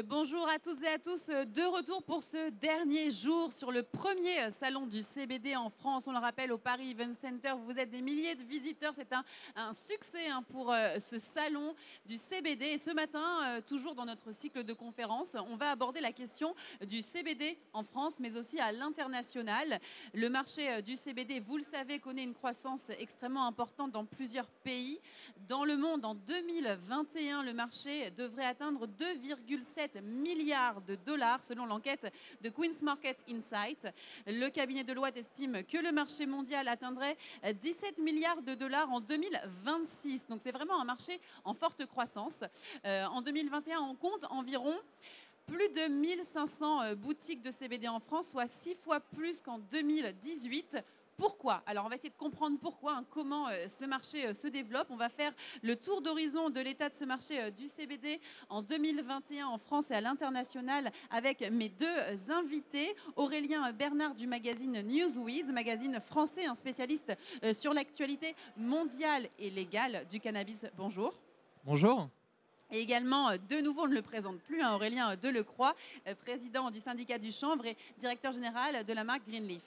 Bonjour à toutes et à tous, de retour pour ce dernier jour sur le premier salon du CBD en France. On le rappelle, au Paris Event Center, vous êtes des milliers de visiteurs. C'est un succès pour ce salon du CBD. Et ce matin, toujours dans notre cycle de conférences, on va aborder la question du CBD en France, mais aussi à l'international. Le marché du CBD, vous le savez, connaît une croissance extrêmement importante dans plusieurs pays. Dans le monde, en 2021, le marché devrait atteindre 2,7 milliards de dollars selon l'enquête de Queen's Market Insight. Le cabinet Deloitte estime que le marché mondial atteindrait 17 milliards de dollars en 2026. Donc c'est vraiment un marché en forte croissance. En 2021, on compte environ plus de 1500 boutiques de CBD en France, soit 6 fois plus qu'en 2018. Pourquoi? Alors, on va essayer de comprendre pourquoi, comment ce marché se développe. On va faire le tour d'horizon de l'état de ce marché du CBD en 2021 en France et à l'international avec mes deux invités. Aurélien Bernard du magazine Newsweek, magazine français, un spécialiste sur l'actualité mondiale et légale du cannabis. Bonjour. Bonjour. Et également, de nouveau, on ne le présente plus, Aurélien Delecroix, président du syndicat du chanvre et directeur général de la marque Greenleaf.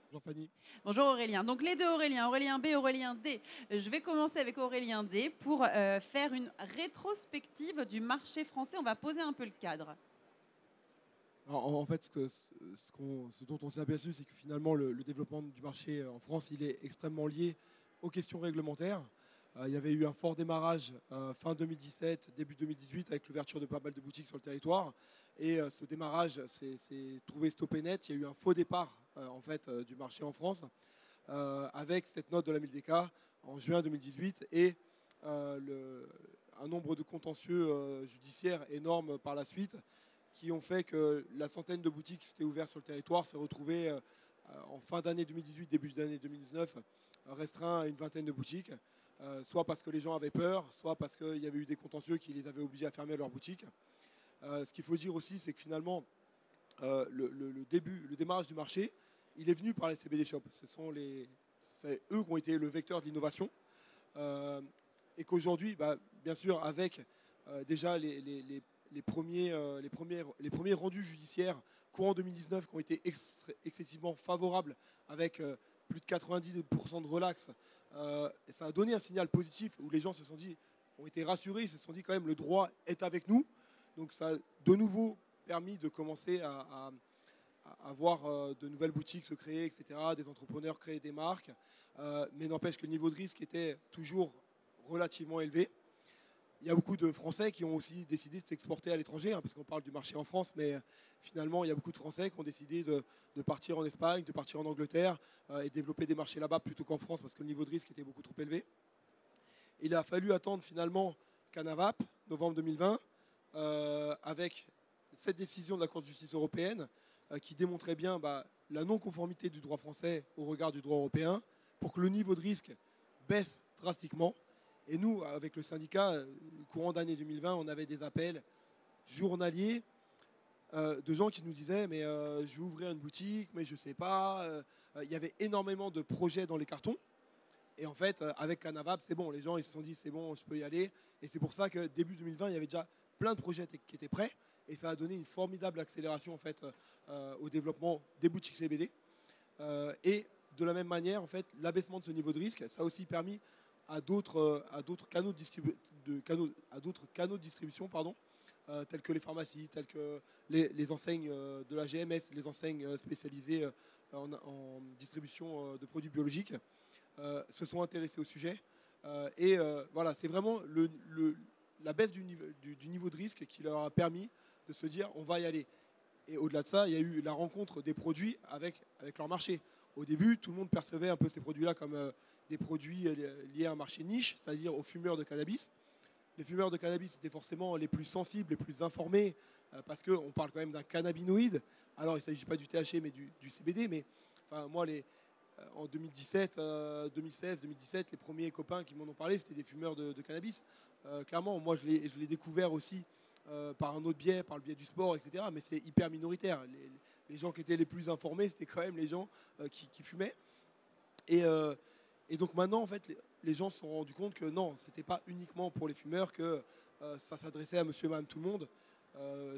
Bonjour Fanny. Bonjour Aurélien. Donc les deux Aurélien, Aurélien B, Aurélien D. Je vais commencer avec Aurélien D pour faire une rétrospective du marché français. On va poser un peu le cadre. Alors, en fait, ce dont on s'est aperçu, c'est que finalement, le développement du marché en France, il est extrêmement lié aux questions réglementaires. Il y avait eu un fort démarrage fin 2017, début 2018, avec l'ouverture de pas mal de boutiques sur le territoire. Et ce démarrage s'est trouvé stoppé net. Il y a eu un faux départ en fait, du marché en France, avec cette note de la Mildeca en juin 2018 et un nombre de contentieux judiciaires énormes par la suite, qui ont fait que la centaine de boutiques qui s'étaient ouvertes sur le territoire s'est retrouvée en fin d'année 2018, début d'année 2019, restreint à une vingtaine de boutiques, soit parce que les gens avaient peur, soit parce qu'il y avait eu des contentieux qui les avaient obligés à fermer leurs boutiques. Ce qu'il faut dire aussi, c'est que finalement, le démarrage du marché, il est venu par les CBD shops. C'est eux qui ont été le vecteur de l'innovation. Et qu'aujourd'hui, bien sûr, avec déjà les premiers rendus judiciaires courant 2019 qui ont été excessivement favorables, avec plus de 90% de relax, et ça a donné un signal positif où les gens ont été rassurés, ils se sont dit quand même le droit est avec nous. Donc ça a de nouveau permis de commencer à voir de nouvelles boutiques se créer, etc., des entrepreneurs créer des marques, mais n'empêche que le niveau de risque était toujours relativement élevé. Il y a beaucoup de Français qui ont aussi décidé de s'exporter à l'étranger, parce qu'on parle du marché en France, mais finalement, il y a beaucoup de Français qui ont décidé de partir en Espagne, de partir en Angleterre et développer des marchés là-bas plutôt qu'en France, parce que le niveau de risque était beaucoup trop élevé. Il a fallu attendre finalement Canavap, novembre 2020, avec cette décision de la Cour de justice européenne qui démontrait bien la non-conformité du droit français au regard du droit européen, pour que le niveau de risque baisse drastiquement. Et nous, avec le syndicat, courant d'année 2020, on avait des appels journaliers de gens qui nous disaient « mais je vais ouvrir une boutique, mais je ne sais pas ». Il y avait énormément de projets dans les cartons. Et en fait, avec Canavap, c'est bon. Les gens ils se sont dit « c'est bon, je peux y aller ». Et c'est pour ça que début 2020, il y avait déjà plein de projets qui étaient prêts. Et ça a donné une formidable accélération en fait, au développement des boutiques CBD. Et de la même manière, en fait, l'abaissement de ce niveau de risque, ça a aussi permis à d'autres canaux de distribution, tels que les pharmacies, tels que les enseignes de la GMS, les enseignes spécialisées en distribution de produits biologiques, se sont intéressés au sujet. Voilà, c'est vraiment la baisse du niveau de risque qui leur a permis de se dire on va y aller. Et au-delà de ça, il y a eu la rencontre des produits avec leur marché. Au début, tout le monde percevait un peu ces produits-là comme des produits liés à un marché niche, c'est-à-dire aux fumeurs de cannabis. Les fumeurs de cannabis étaient forcément les plus sensibles, les plus informés, parce qu'on parle quand même d'un cannabinoïde. Alors, il ne s'agit pas du THC, mais du CBD. Mais enfin, moi, en 2017, 2016, 2017, les premiers copains qui m'en ont parlé, c'était des fumeurs de cannabis. Clairement, moi, je l'ai découvert aussi par un autre biais, par le biais du sport, etc. Mais c'est hyper minoritaire. Les gens qui étaient les plus informés, c'était quand même les gens qui fumaient. Et donc maintenant, en fait, les gens se sont rendus compte que non, ce n'était pas uniquement pour les fumeurs, que ça s'adressait à monsieur et madame tout le monde.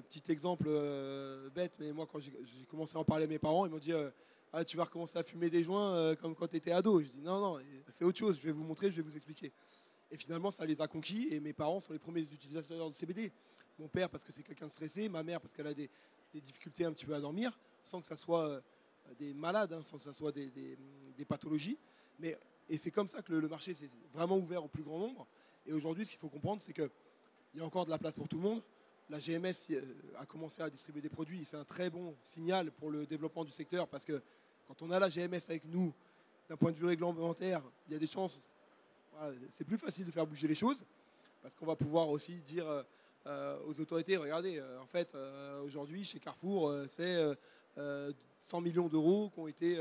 Petit exemple bête, mais moi quand j'ai commencé à en parler à mes parents, ils m'ont dit ah, tu vas recommencer à fumer des joints comme quand tu étais ado. Je dis non, non, c'est autre chose, je vais vous montrer, je vais vous expliquer. Et finalement, ça les a conquis et mes parents sont les premiers utilisateurs de CBD. Mon père parce que c'est quelqu'un de stressé, ma mère parce qu'elle a des difficultés un petit peu à dormir, sans que ça soit des malades, hein, sans que ça soit des pathologies. Et c'est comme ça que le marché s'est vraiment ouvert au plus grand nombre. Et aujourd'hui, ce qu'il faut comprendre, c'est qu'il y a encore de la place pour tout le monde. La GMS a commencé à distribuer des produits. C'est un très bon signal pour le développement du secteur parce que quand on a la GMS avec nous, d'un point de vue réglementaire, il y a des chances, voilà, c'est plus facile de faire bouger les choses parce qu'on va pouvoir aussi dire aux autorités, regardez, en fait, aujourd'hui, chez Carrefour, c'est 100 millions d'euros qui ont été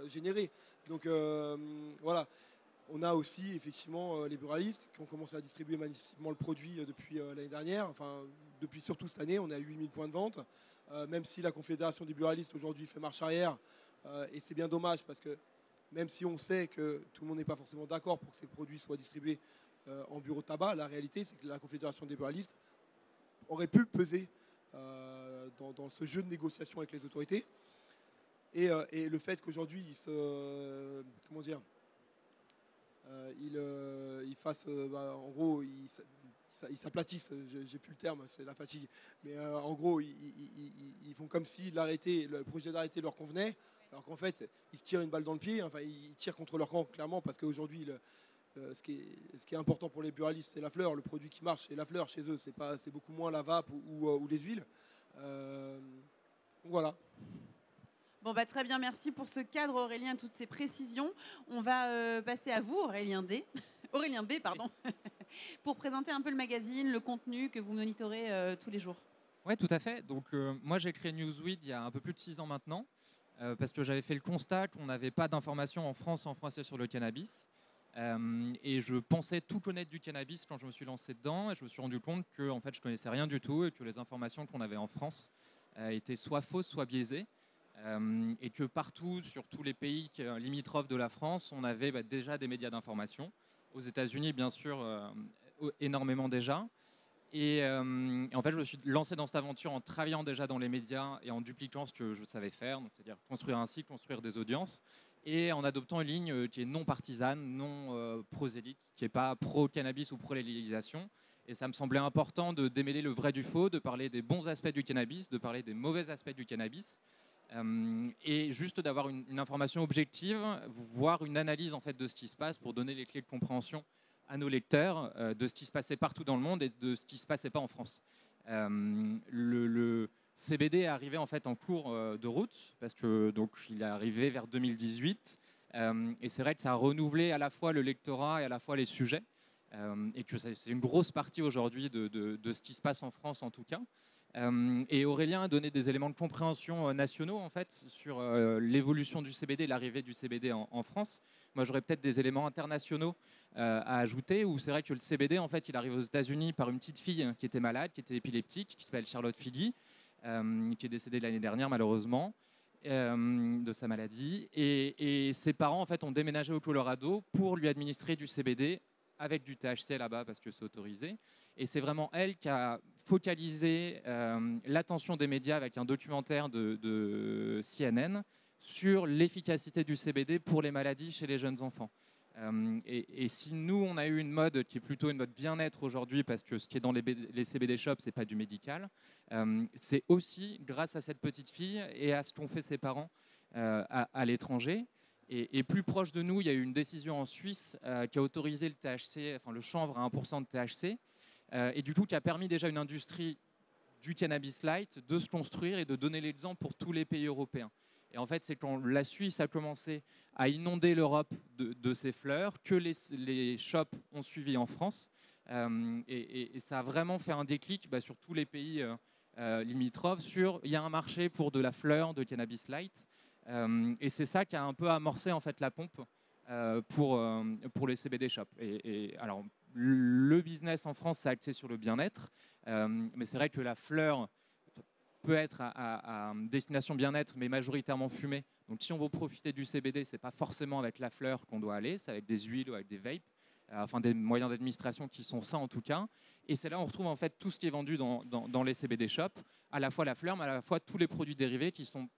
générés. Donc voilà. On a aussi effectivement les buralistes qui ont commencé à distribuer massivement le produit depuis l'année dernière, enfin depuis surtout cette année, on est à 8000 points de vente, même si la Confédération des buralistes aujourd'hui fait marche arrière, et c'est bien dommage parce que même si on sait que tout le monde n'est pas forcément d'accord pour que ces produits soient distribués en bureau de tabac, la réalité c'est que la Confédération des buralistes aurait pu peser dans ce jeu de négociation avec les autorités, et le fait qu'aujourd'hui comment dire, ils fassent, en gros, ils s'aplatissent, j'ai plus le terme, c'est la fatigue, mais en gros, ils font comme si le projet d'arrêté leur convenait, alors qu'en fait, ils se tirent une balle dans le pied, enfin, ils tirent contre leur camp, clairement, parce qu'aujourd'hui, ce qui est important pour les buralistes, c'est la fleur, le produit qui marche, c'est la fleur chez eux, c'est beaucoup moins la vape ou les huiles. Donc voilà. Bon, bah, très bien, merci pour ce cadre, Aurélien, toutes ces précisions. On va passer à vous, Aurélien D. Aurélien B, pardon, pour présenter un peu le magazine, le contenu que vous monitorez tous les jours. Oui, tout à fait. Donc, moi, j'ai créé Newsweek il y a un peu plus de 6 ans maintenant, parce que j'avais fait le constat qu'on n'avait pas d'informations en France en français sur le cannabis. Et je pensais tout connaître du cannabis quand je me suis lancé dedans, et je me suis rendu compte que en fait, je connaissais rien du tout et que les informations qu'on avait en France étaient soit fausses, soit biaisées. Et que partout, sur tous les pays limitrophes de la France, on avait déjà des médias d'information. Aux États-Unis, bien sûr, énormément déjà. Et en fait, je me suis lancé dans cette aventure en travaillant déjà dans les médias et en dupliquant ce que je savais faire, c'est-à-dire construire un site, construire des audiences, et en adoptant une ligne qui est non partisane, non prosélyte, qui n'est pas pro-cannabis ou pro-légalisation. Et ça me semblait important de démêler le vrai du faux, de parler des bons aspects du cannabis, de parler des mauvais aspects du cannabis. Et juste d'avoir une information objective, voire une analyse en fait de ce qui se passe pour donner les clés de compréhension à nos lecteurs de ce qui se passait partout dans le monde et de ce qui ne se passait pas en France. Le CBD est arrivé en fait en cours de route parce que donc il est arrivé vers 2018 et c'est vrai que ça a renouvelé à la fois le lectorat et à la fois les sujets et que c'est une grosse partie aujourd'hui de ce qui se passe en France en tout cas. Et Aurélien a donné des éléments de compréhension nationaux en fait sur l'évolution du CBD, l'arrivée du CBD en France. Moi, j'aurais peut-être des éléments internationaux à ajouter où c'est vrai que le CBD en fait, il arrive aux États-Unis par une petite fille qui était malade, qui était épileptique, qui s'appelle Charlotte Figi, qui est décédée l'année dernière malheureusement de sa maladie. Et ses parents en fait ont déménagé au Colorado pour lui administrer du CBD avec du THC là-bas parce que c'est autorisé. Et c'est vraiment elle qui a focalisé l'attention des médias avec un documentaire de CNN sur l'efficacité du CBD pour les maladies chez les jeunes enfants. Et si nous, on a eu une mode qui est plutôt une mode bien-être aujourd'hui, parce que ce qui est dans les CBD shops, ce n'est pas du médical, c'est aussi grâce à cette petite fille et à ce qu'ont fait ses parents à l'étranger. Et plus proche de nous, il y a eu une décision en Suisse qui a autorisé le THC, enfin le chanvre à 1% de THC, et du coup qui a permis déjà une industrie du cannabis light de se construire et de donner l'exemple pour tous les pays européens. Et en fait, c'est quand la Suisse a commencé à inonder l'Europe de ces fleurs que les shops ont suivi en France. Et ça a vraiment fait un déclic sur tous les pays limitrophes sur il y a un marché pour de la fleur, de cannabis light. Et c'est ça qui a un peu amorcé en fait la pompe pour les CBD shops. Et alors, le business en France, c'est axé sur le bien-être. Mais c'est vrai que la fleur peut être à destination bien-être, mais majoritairement fumée. Donc si on veut profiter du CBD, ce n'est pas forcément avec la fleur qu'on doit aller, c'est avec des huiles ou avec des vapes. enfin des moyens d'administration qui sont sains en tout cas. Et c'est là où on retrouve en fait tout ce qui est vendu dans les CBD shops, à la fois la fleur, mais à la fois tous les produits dérivés qui sont,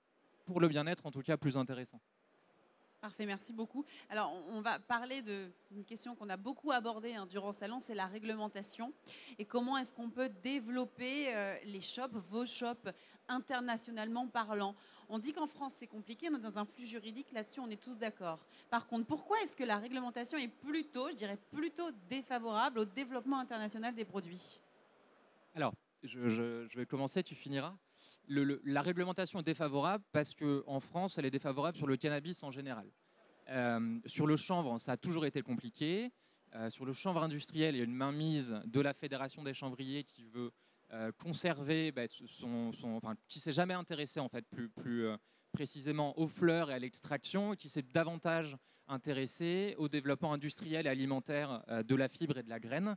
pour le bien-être en tout cas, plus intéressants. Parfait, merci beaucoup. Alors, on va parler d'une question qu'on a beaucoup abordée durant le salon, c'est la réglementation. Et comment est-ce qu'on peut développer les shops, vos shops, internationalement parlant? On dit qu'en France, c'est compliqué, on est dans un flux juridique, là-dessus, on est tous d'accord. Par contre, pourquoi est-ce que la réglementation est plutôt, je dirais, plutôt défavorable au développement international des produits? Alors, je vais commencer, tu finiras. La réglementation est défavorable parce qu'en France, elle est défavorable sur le cannabis en général. Sur le chanvre, ça a toujours été compliqué. Sur le chanvre industriel, il y a une mainmise de la Fédération des chanvriers qui veut conserver enfin, qui s'est jamais intéressé en fait plus précisément aux fleurs et à l'extraction, et qui s'est davantage intéressé au développement industriel et alimentaire de la fibre et de la graine.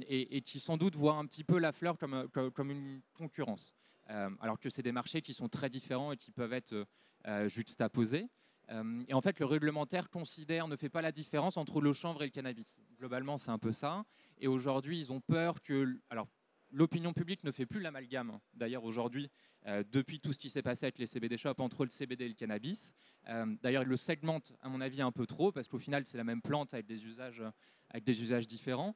Et qui sans doute voient un petit peu la fleur comme une concurrence, alors que c'est des marchés qui sont très différents et qui peuvent être juxtaposés. Et en fait, le réglementaire ne fait pas la différence entre le chanvre et le cannabis. Globalement, c'est un peu ça. Et aujourd'hui, ils ont peur que... Alors, l'opinion publique ne fait plus l'amalgame, d'ailleurs, aujourd'hui, depuis tout ce qui s'est passé avec les CBD shops, entre le CBD et le cannabis. D'ailleurs, ils le segmentent, à mon avis, un peu trop, parce qu'au final, c'est la même plante avec des usages différents.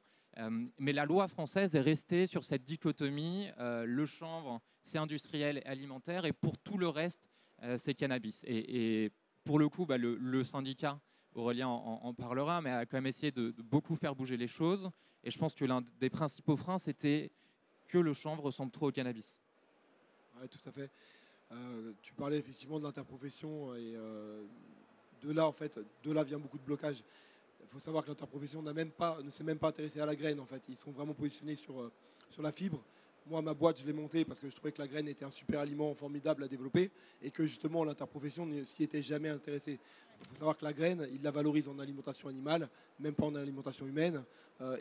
Mais la loi française est restée sur cette dichotomie, le chanvre, c'est industriel et alimentaire, et pour tout le reste, c'est cannabis. Et pour le coup, le syndicat, Aurélien en parlera, mais a quand même essayé de beaucoup faire bouger les choses. Et je pense que l'un des principaux freins, c'était que le chanvre ressemble trop au cannabis. Oui, tout à fait. Tu parlais effectivement de l'interprofession, et de là vient beaucoup de blocage. Il faut savoir que l'interprofession ne s'est même pas intéressée à la graine en fait. Ils sont vraiment positionnés sur la fibre. Moi, ma boîte, je l'ai montée parce que je trouvais que la graine était un super aliment formidable à développer et que justement l'interprofession ne s'y était jamais intéressée. Il faut savoir que la graine, ils la valorisent en alimentation animale, même pas en alimentation humaine,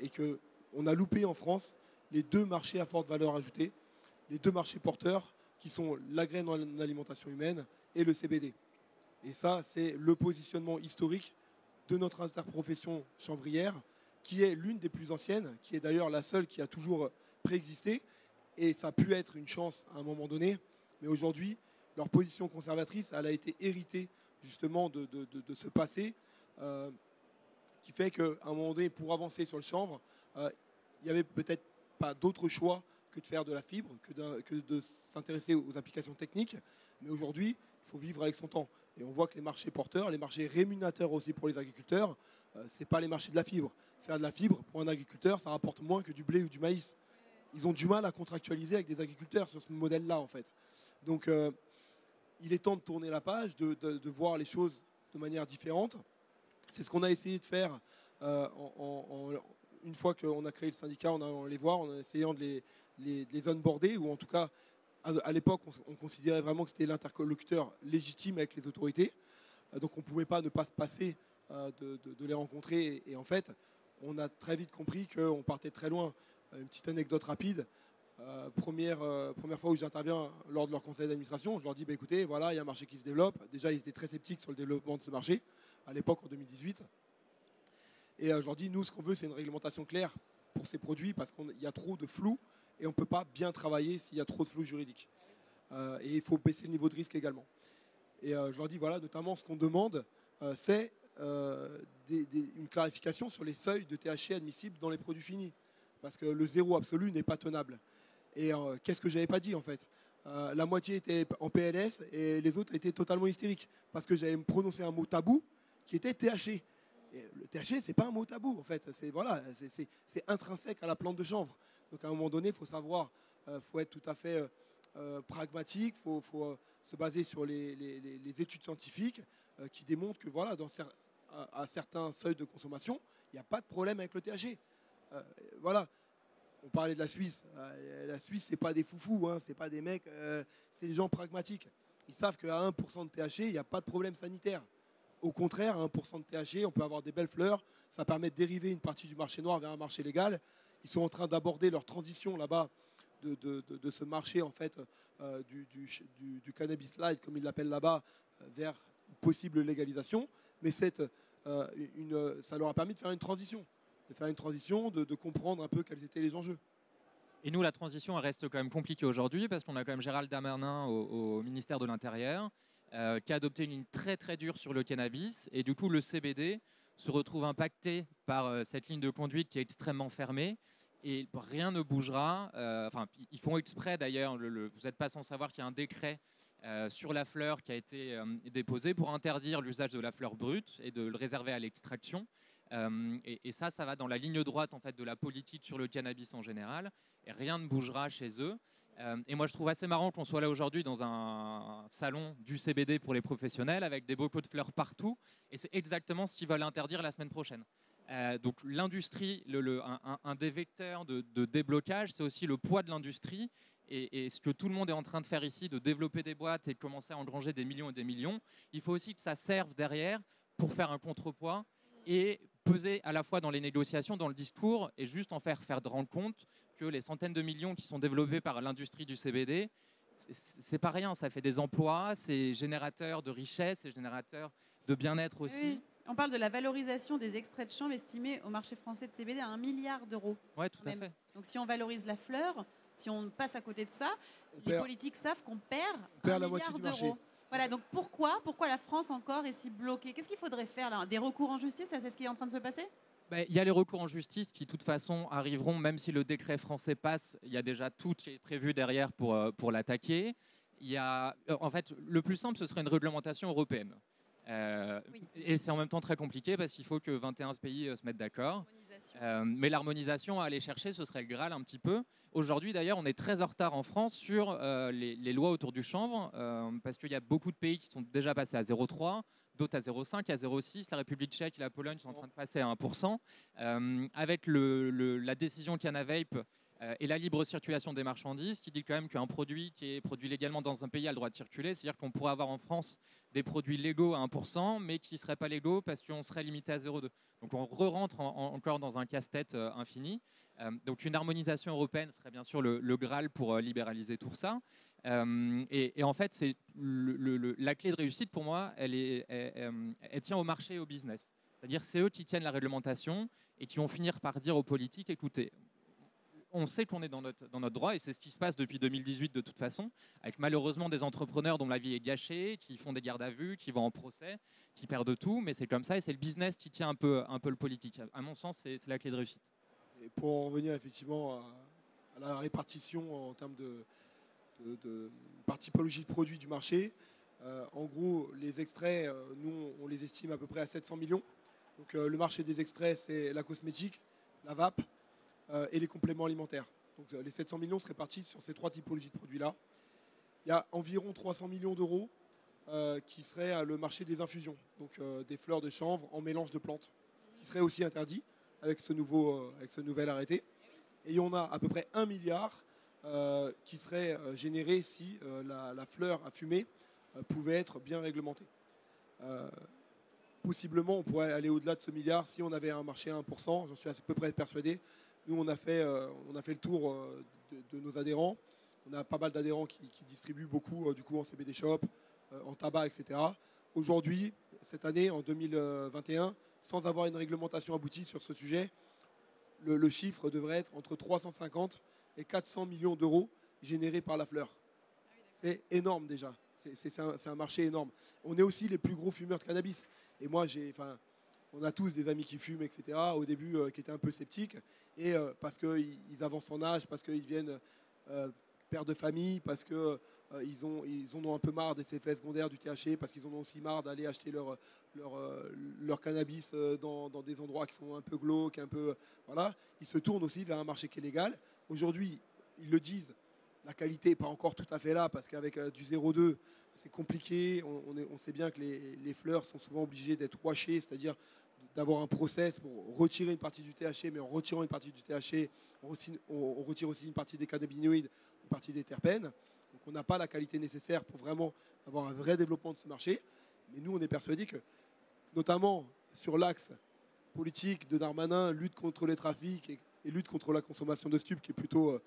et qu'on a loupé en France les deux marchés à forte valeur ajoutée, les deux marchés porteurs qui sont la graine en alimentation humaine et le CBD. Et ça, c'est le positionnement historique de notre interprofession chanvrière, qui est l'une des plus anciennes, qui est d'ailleurs la seule qui a toujours préexisté. Et ça a pu être une chance à un moment donné. Mais aujourd'hui, leur position conservatrice, elle a été héritée justement de ce passé, qui fait qu'à un moment donné, pour avancer sur le chanvre, il n'y avait peut-être pas d'autre choix que de faire de la fibre, que de s'intéresser aux applications techniques. Mais aujourd'hui, il faut vivre avec son temps. Et on voit que les marchés porteurs, les marchés rémunérateurs aussi pour les agriculteurs, ce n'est pas les marchés de la fibre. Faire de la fibre, pour un agriculteur, ça rapporte moins que du blé ou du maïs. Ils ont du mal à contractualiser avec des agriculteurs sur ce modèle-là, en fait. Donc, il est temps de tourner la page, de voir les choses de manière différente. C'est ce qu'on a essayé de faire une fois qu'on a créé le syndicat, en allant les voir, en essayant de les onboarder, ou en tout cas, à l'époque, on considérait vraiment que c'était l'interlocuteur légitime avec les autorités. Donc on ne pouvait pas ne pas se passer de les rencontrer. Et en fait, on a très vite compris qu'on partait très loin. Une petite anecdote rapide. Première fois où j'interviens lors de leur conseil d'administration, je leur dis écoutez, voilà, il y a un marché qui se développe. Déjà, ils étaient très sceptiques sur le développement de ce marché, à l'époque, en 2018. Et je leur dis nous, ce qu'on veut, c'est une réglementation claire pour ces produits, parce qu'il y a trop de flou et on ne peut pas bien travailler s'il y a trop de flou juridique. Et il faut baisser le niveau de risque également. Et je leur dis voilà, notamment ce qu'on demande, c'est une clarification sur les seuils de THC admissibles dans les produits finis. Parce que le zéro absolu n'est pas tenable. Et qu'est-ce que j'avais pas dit en fait, la moitié était en PLS et les autres étaient totalement hystériques. Parce que j'avais prononcé un mot tabou qui était THC. Et le THC, c'est pas un mot tabou en fait. C'est intrinsèque à la plante de chanvre. Donc à un moment donné, il faut savoir, faut être tout à fait pragmatique, il faut se baser sur les études scientifiques qui démontrent que voilà, à certains seuils de consommation, il n'y a pas de problème avec le THC. Voilà, on parlait de la Suisse. La Suisse, c'est pas des foufous, hein, c'est pas des mecs, c'est des gens pragmatiques. Ils savent qu'à 1% de THC, il n'y a pas de problème sanitaire. Au contraire, à 1% de THC, on peut avoir des belles fleurs. Ça permet de dériver une partie du marché noir vers un marché légal. Ils sont en train d'aborder leur transition là-bas de ce marché en fait du cannabis light, comme ils l'appellent là-bas, vers une possible légalisation. Mais ça leur a permis de faire une transition. de faire une transition, de comprendre un peu quels étaient les enjeux. Et nous, la transition, elle reste quand même compliquée aujourd'hui parce qu'on a quand même Gérald Darmanin au ministère de l'Intérieur qui a adopté une ligne très très dure sur le cannabis. Et du coup, le CBD se retrouve impacté par cette ligne de conduite qui est extrêmement fermée. Et rien ne bougera. Enfin, ils font exprès d'ailleurs. Vous n'êtes pas sans savoir qu'il y a un décret sur la fleur qui a été déposé pour interdire l'usage de la fleur brute et de le réserver à l'extraction. Et ça va dans la ligne droite en fait, de la politique sur le cannabis en général. Et rien ne bougera chez eux. Et moi, je trouve assez marrant qu'on soit là aujourd'hui dans un salon du CBD pour les professionnels avec des bocaux de fleurs partout. Et c'est exactement ce qu'ils veulent interdire la semaine prochaine. Donc l'industrie, un des vecteurs de déblocage, c'est aussi le poids de l'industrie. Et ce que tout le monde est en train de faire ici, de développer des boîtes et de commencer à engranger des millions et des millions, il faut aussi que ça serve derrière pour faire un contrepoids et peser à la fois dans les négociations, dans le discours, et juste en faire de rendre compte que les centaines de millions qui sont développés par l'industrie du CBD, c'est pas rien, ça fait des emplois, c'est générateur de richesse, c'est générateur de bien-être aussi. Oui. On parle de la valorisation des extraits de chanvre estimés au marché français de CBD à 1 milliard d'euros. Oui, tout à fait. Donc si on valorise la fleur, si on passe à côté de ça, les politiques savent qu'on perd la moitié du marché. Voilà, donc pourquoi la France encore est si bloquée? Qu'est-ce qu'il faudrait faire là? Des recours en justice, c'est ce qui est en train de se passer? Il y a les recours en justice qui, de toute façon, arriveront, même si le décret français passe. Il y a déjà tout qui est prévu derrière pour l'attaquer. En fait, le plus simple, ce serait une réglementation européenne. Oui. Et c'est en même temps très compliqué parce qu'il faut que 21 pays se mettent d'accord. Mais l'harmonisation à aller chercher, ce serait le Graal un petit peu. Aujourd'hui, d'ailleurs, on est très en retard en France sur les lois autour du chanvre parce qu'il y a beaucoup de pays qui sont déjà passés à 0,3, d'autres à 0,5, à 0,6. La République tchèque et la Pologne sont en train de passer à 1%. Avec la décision Canavape et la libre circulation des marchandises, qui dit quand même qu'un produit qui est produit légalement dans un pays a le droit de circuler. C'est-à-dire qu'on pourrait avoir en France des produits légaux à 1%, mais qui ne seraient pas légaux parce qu'on serait limité à 0,2. Donc on re-rentre encore dans un casse-tête infini. Donc une harmonisation européenne serait bien sûr le Graal pour libéraliser tout ça. Et en fait, la clé de réussite pour moi, elle tient au marché et au business. C'est-à-dire c'est eux qui tiennent la réglementation et qui vont finir par dire aux politiques, écoutez, on sait qu'on est dans notre droit et c'est ce qui se passe depuis 2018 de toute façon, avec malheureusement des entrepreneurs dont la vie est gâchée, qui font des gardes à vue, qui vont en procès, qui perdent tout, mais c'est comme ça et c'est le business qui tient un peu le politique. À mon sens, c'est la clé de réussite. Et pour en revenir effectivement à la répartition en termes de typologie de produits du marché, en gros, les extraits, nous, on les estime à peu près à 700 millions. Donc le marché des extraits, c'est la cosmétique, la vape, et les compléments alimentaires. Donc les 700 millions seraient répartis sur ces trois typologies de produits-là. Il y a environ 300 millions d'euros qui seraient le marché des infusions, donc des fleurs de chanvre en mélange de plantes, qui serait aussi interdit avec ce nouvel arrêté. Et on a à peu près 1 milliard qui serait généré si la fleur à fumer pouvait être bien réglementée. Possiblement, on pourrait aller au-delà de ce milliard si on avait un marché à 1%, j'en suis à peu près persuadé. Nous, on a fait le tour de nos adhérents. On a pas mal d'adhérents qui distribuent beaucoup du coup en CBD shop, en tabac, etc. Aujourd'hui, cette année, en 2021, sans avoir une réglementation aboutie sur ce sujet, le chiffre devrait être entre 350 et 400 millions d'euros générés par la fleur. C'est énorme déjà. C'est un marché énorme. On est aussi les plus gros fumeurs de cannabis. Et moi, on a tous des amis qui fument, etc. Au début, qui étaient un peu sceptiques. Et parce qu'ils avancent en âge, parce qu'ils deviennent pères de famille, parce qu'ils en ont un peu marre des effets secondaires du THC, parce qu'ils en ont aussi marre d'aller acheter leur cannabis dans des endroits qui sont un peu glauques, voilà. Ils se tournent aussi vers un marché qui est légal. Aujourd'hui, ils le disent, la qualité n'est pas encore tout à fait là, parce qu'avec du 0,2, c'est compliqué. On sait bien que les fleurs sont souvent obligées d'être washées, c'est-à-dire d'avoir un process pour retirer une partie du THC, mais en retirant une partie du THC, on retire aussi une partie des cannabinoïdes, une partie des terpènes. Donc on n'a pas la qualité nécessaire pour vraiment avoir un vrai développement de ce marché. Mais nous, on est persuadés que, notamment sur l'axe politique de Darmanin, lutte contre les trafics et lutte contre la consommation de stupes, qui est plutôt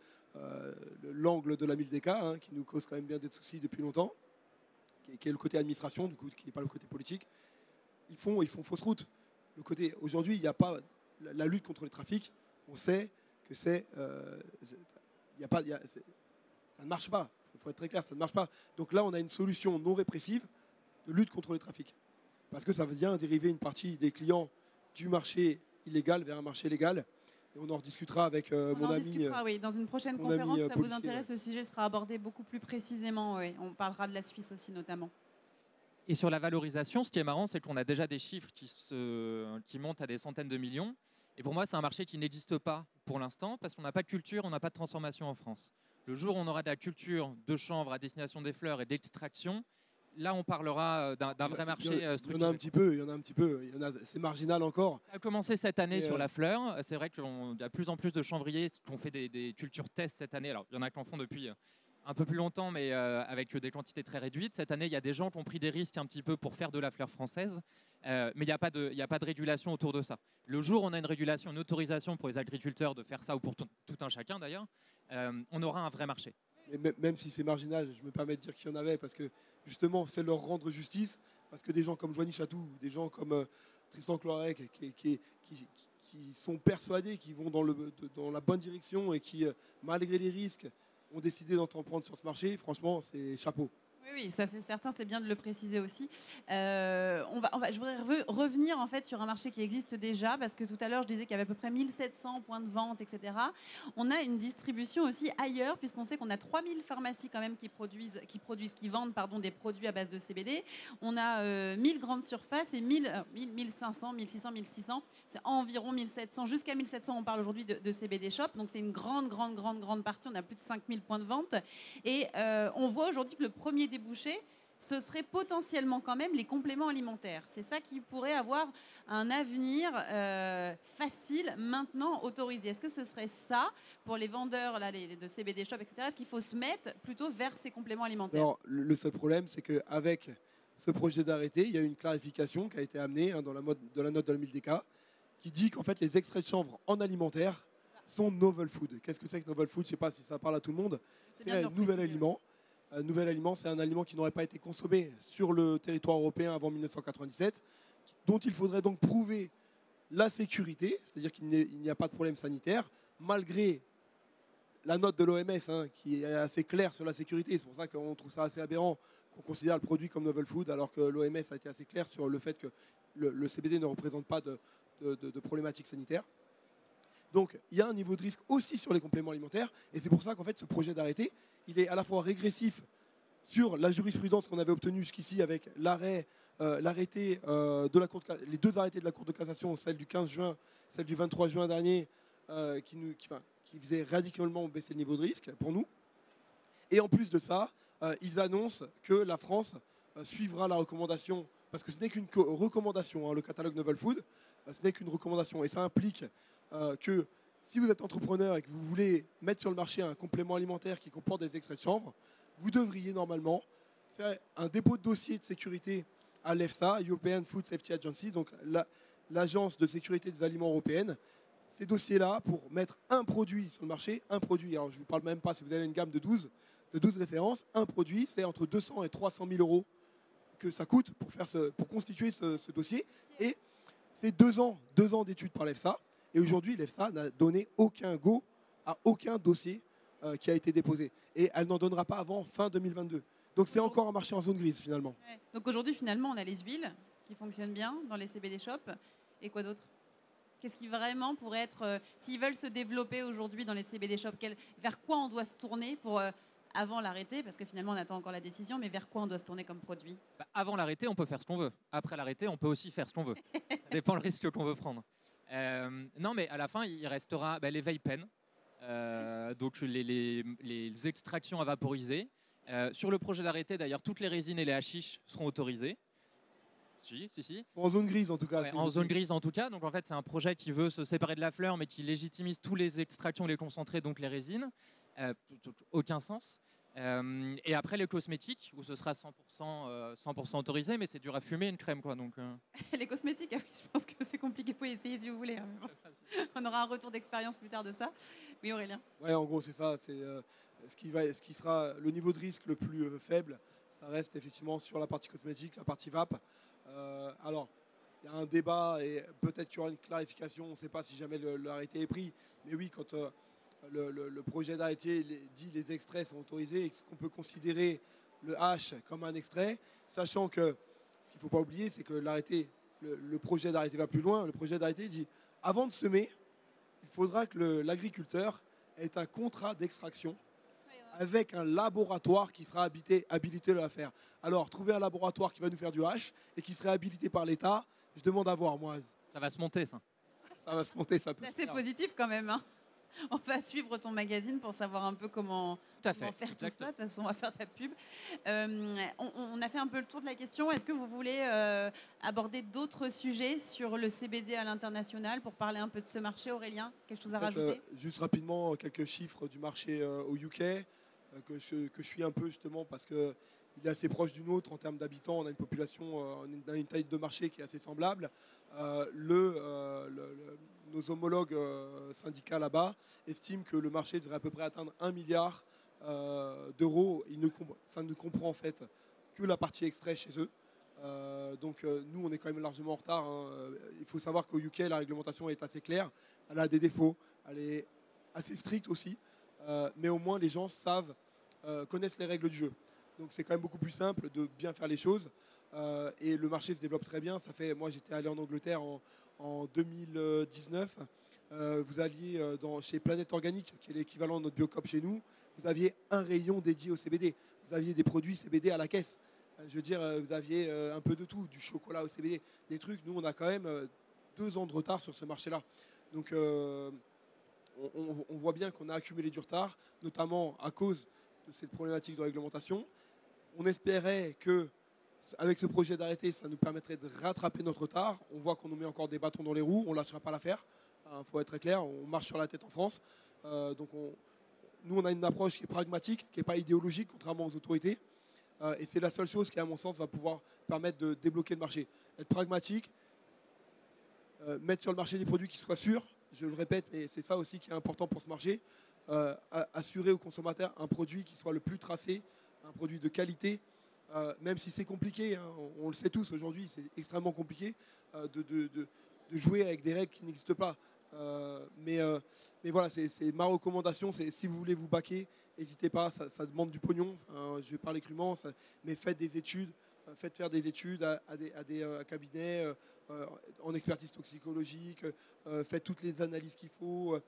l'angle de la 1000DK, qui nous cause quand même bien des soucis depuis longtemps, qui est le côté administration, du coup, qui n'est pas le côté politique. Ils font fausse route. Aujourd'hui, il n'y a pas la lutte contre les trafics, on sait que ça ne marche pas. Il faut être très clair, ça ne marche pas. Donc là, on a une solution non répressive de lutte contre les trafics. Parce que ça vient dériver une partie des clients du marché illégal vers un marché légal. Et on en rediscutera avec mon ami. On en discutera, oui. Dans une prochaine conférence, ça vous intéresse, ce sujet sera abordé beaucoup plus précisément. Oui. On parlera de la Suisse aussi, notamment. Et sur la valorisation, ce qui est marrant, c'est qu'on a déjà des chiffres qui montent à des centaines de millions. Et pour moi, c'est un marché qui n'existe pas pour l'instant, parce qu'on n'a pas de culture, on n'a pas de transformation en France. Le jour où on aura de la culture de chanvre à destination des fleurs et d'extraction, là, on parlera d'un vrai marché structuré. Il y en a un petit peu. C'est marginal encore. Ça a commencé cette année sur la fleur. C'est vrai qu'il y a de plus en plus de chanvriers qui ont fait des cultures tests cette année. Alors, il y en a qui en font depuis un peu plus longtemps, mais avec des quantités très réduites. Cette année, il y a des gens qui ont pris des risques un petit peu pour faire de la fleur française, mais il n'y a pas de régulation autour de ça. Le jour où on a une régulation, une autorisation pour les agriculteurs de faire ça, ou pour tout un chacun d'ailleurs, on aura un vrai marché. Et même si c'est marginal, je me permets de dire qu'il y en avait, parce que justement, c'est leur rendre justice, parce que des gens comme Joanie Chatou, des gens comme Tristan Cloarec, qui sont persuadés qu'ils vont dans la bonne direction et qui, malgré les risques, ont décidé d'entreprendre sur ce marché, franchement, c'est chapeau. Oui, ça c'est certain, c'est bien de le préciser aussi. Je voudrais revenir en fait sur un marché qui existe déjà, parce que tout à l'heure je disais qu'il y avait à peu près 1700 points de vente, etc. On a une distribution aussi ailleurs, puisqu'on sait qu'on a 3000 pharmacies quand même qui vendent des produits à base de CBD. On a 1000 grandes surfaces et 1500, 1600, 1600, c'est environ 1700, jusqu'à 1700 on parle aujourd'hui de CBD shop, donc c'est une grande partie, on a plus de 5000 points de vente. Et on voit aujourd'hui que le premier débouché, ce serait potentiellement quand même les compléments alimentaires. C'est ça qui pourrait avoir un avenir facile maintenant autorisé. Est-ce que ce serait ça pour les vendeurs là, de CBD shop, etc. Est-ce qu'il faut se mettre plutôt vers ces compléments alimentaires? Alors, le seul problème, c'est qu'avec ce projet d'arrêté, il y a eu une clarification qui a été amenée dans la note de la MILDK qui dit qu'en fait les extraits de chanvre en alimentaire sont novel food. Qu'est-ce que c'est que novel food? Je ne sais pas si ça parle à tout le monde. C'est un nouvel aliment. Un nouvel aliment, c'est un aliment qui n'aurait pas été consommé sur le territoire européen avant 1997, dont il faudrait donc prouver la sécurité, c'est-à-dire qu'il n'y a pas de problème sanitaire, malgré la note de l'OMS qui est assez claire sur la sécurité. C'est pour ça qu'on trouve ça assez aberrant qu'on considère le produit comme novel food, alors que l'OMS a été assez clair sur le fait que le CBD ne représente pas de problématiques sanitaires. Donc il y a un niveau de risque aussi sur les compléments alimentaires, et c'est pour ça qu'en fait ce projet d'arrêté, il est à la fois régressif sur la jurisprudence qu'on avait obtenue jusqu'ici avec l'arrêté de la Cour les deux arrêtés de la Cour de cassation, celle du 15 juin, celle du 23 juin dernier, qui faisait radicalement baisser le niveau de risque pour nous. Et en plus de ça, ils annoncent que la France suivra la recommandation, parce que ce n'est qu'une recommandation, le catalogue Novel Food, ce n'est qu'une recommandation, et ça implique que si vous êtes entrepreneur et que vous voulez mettre sur le marché un complément alimentaire qui comporte des extraits de chanvre, vous devriez normalement faire un dépôt de dossier de sécurité à l'EFSA, European Food Safety Agency, donc l'agence de sécurité des aliments européenne. Ces dossiers-là, pour mettre un produit sur le marché, un produit, alors je ne vous parle même pas si vous avez une gamme de 12 références, un produit, c'est entre 200 et 300 000 euros que ça coûte pour constituer ce dossier. Et c'est 2 ans d'études par l'EFSA. Et aujourd'hui, l'EFSA n'a donné aucun go à aucun dossier qui a été déposé. Et elle n'en donnera pas avant fin 2022. Donc c'est encore un marché en zone grise finalement. Ouais. Donc aujourd'hui, finalement, on a les huiles qui fonctionnent bien dans les CBD shops. Et quoi d'autre? Qu'est-ce qui vraiment pourrait être... s'ils veulent se développer aujourd'hui dans les CBD shops, vers quoi on doit se tourner pour... avant l'arrêté, parce que finalement on attend encore la décision, mais vers quoi on doit se tourner comme produit? Avant l'arrêté, on peut faire ce qu'on veut. Après l'arrêté, on peut aussi faire ce qu'on veut. Ça dépend le risque qu'on veut prendre. Non, mais à la fin, il restera les vape-pen, donc les extractions à vaporiser. Sur le projet d'arrêté, d'ailleurs, toutes les résines et les hashish seront autorisées. Si. En zone grise, en tout cas. Ouais, en zone grise, en tout cas. Donc, en fait, c'est un projet qui veut se séparer de la fleur, mais qui légitimise tous les extractions, les concentrés, donc les résines. Aucun sens. Et après, les cosmétiques, où ce sera 100% autorisé, mais c'est dur à fumer, une crème, quoi. Donc, Les cosmétiques, oui, je pense que c'est compliqué. Vous pouvez essayer si vous voulez. On aura un retour d'expérience plus tard de ça. Oui, Aurélien. Ouais, en gros, c'est ça. C'est ce qui sera le niveau de risque le plus faible. Ça reste effectivement sur la partie cosmétique, la partie vape. Alors, il y a un débat et peut-être qu'il y aura une clarification. On ne sait pas si jamais l'arrêté est pris. Mais oui, quand le projet d'arrêté dit les extraits sont autorisés, est-ce qu'on peut considérer le hash comme un extrait, sachant que ce qu'il ne faut pas oublier, c'est que le projet d'arrêté va plus loin. Le projet d'arrêté dit avant de semer, il faudra que l'agriculteur ait un contrat d'extraction avec un laboratoire qui sera habilité à le faire. Alors, trouver un laboratoire qui va nous faire du hash et qui serait habilité par l'État, je demande à voir, moi. Ça va se monter, ça. Ça va se monter, ça peut C'est se assez faire. positif quand même. Hein. On va suivre ton magazine pour savoir un peu comment Tout à fait. faire tout Exactement. ça. De toute façon, on va faire ta pub. On a fait un peu le tour de la question. Est-ce que vous voulez aborder d'autres sujets sur le CBD à l'international pour parler un peu de ce marché, Aurélien? Quelque chose à rajouter? Juste rapidement, quelques chiffres du marché au UK que je suis un peu justement parce qu'il est assez proche du nôtre en termes d'habitants. On a une population, on a une taille de marché qui est assez semblable. Nos homologues syndicats là-bas estiment que le marché devrait à peu près atteindre 1 milliard d'euros. Ça ne comprend en fait que la partie extrait chez eux. Donc nous, on est quand même largement en retard. Hein. Il faut savoir qu'au UK, la réglementation est assez claire. Elle a des défauts. Elle est assez stricte aussi. Mais au moins, les gens connaissent les règles du jeu. Donc c'est quand même beaucoup plus simple de bien faire les choses. Et le marché se développe très bien. Moi, j'étais allé en Angleterre en 2019. Vous alliez chez Planète Organique, qui est l'équivalent de notre Biocop chez nous. Vous aviez un rayon dédié au CBD. Vous aviez des produits CBD à la caisse. Je veux dire, vous aviez un peu de tout, du chocolat au CBD, des trucs. Nous, on a quand même 2 ans de retard sur ce marché-là. Donc, on voit bien qu'on a accumulé du retard, notamment à cause de cette problématique de réglementation. On espérait que, avec ce projet d'arrêté, ça nous permettrait de rattraper notre retard. On voit qu'on nous met encore des bâtons dans les roues. On ne lâchera pas l'affaire. Il faut être très clair. On marche sur la tête en France. Donc, nous, on a une approche qui est pragmatique, qui n'est pas idéologique, contrairement aux autorités. Et c'est la seule chose qui, à mon sens, va pouvoir permettre de débloquer le marché. Être pragmatique, mettre sur le marché des produits qui soient sûrs. Je le répète, mais c'est ça aussi qui est important pour ce marché. Assurer aux consommateurs un produit qui soit le plus tracé, un produit de qualité, même si c'est compliqué, hein, on le sait tous aujourd'hui, c'est extrêmement compliqué de jouer avec des règles qui n'existent pas. Mais voilà, c'est ma recommandation, c'est si vous voulez vous baquer, n'hésitez pas, ça demande du pognon, je vais parler crûment, mais faites des études, faites faire des études à des cabinets en expertise toxicologique, faites toutes les analyses qu'il faut